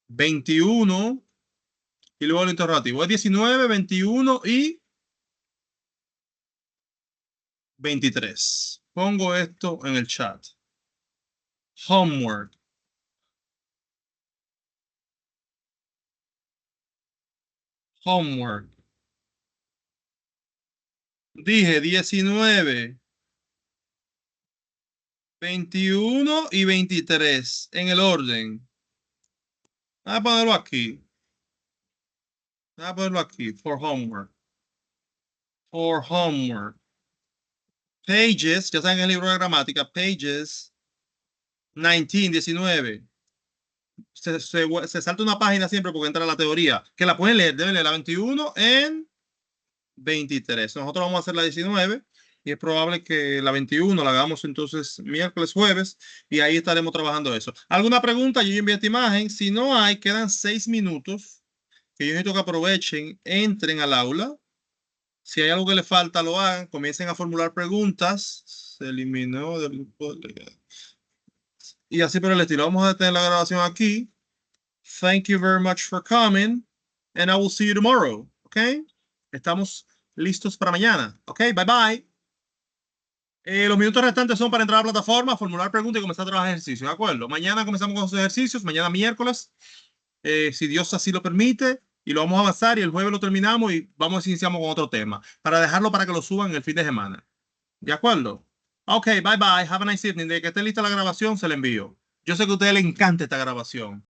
21. Y luego el interrogativo. Es 19, 21 y 23. Pongo esto en el chat. Homework. Homework. Dije 19, 21 y 23 en el orden. Voy a ponerlo aquí. Voy a ponerlo aquí. For homework. For homework. Pages, ya saben en el libro de gramática, pages 19. Se salta una página siempre porque entra la teoría, que la pueden leer, deben leer la 21 en 23. Nosotros vamos a hacer la 19 y es probable que la 21 la hagamos entonces miércoles, jueves, y ahí estaremos trabajando eso. ¿Alguna pregunta? Yo envié esta imagen. Si no hay, quedan 6 minutos que yo necesito que aprovechen, entren al aula. Si hay algo que les falta, lo hagan. Comiencen a formular preguntas. Se eliminó del grupo. Y así por el estilo. Vamos a detener la grabación aquí. Thank you very much for coming. And I will see you tomorrow. Okay? Estamos listos para mañana. Okay, bye bye. Los minutos restantes son para entrar a la plataforma, formular preguntas y comenzar a trabajar ejercicios. ¿De acuerdo? Mañana comenzamos con los ejercicios. Mañana miércoles. Si Dios así lo permite. Y lo vamos a avanzar y el jueves lo terminamos y vamos iniciamos con otro tema. Para dejarlo para que lo suban el fin de semana. ¿De acuerdo? Ok, bye bye. Have a nice evening. De que esté lista la grabación, se la envío. Yo sé que a ustedes les encanta esta grabación.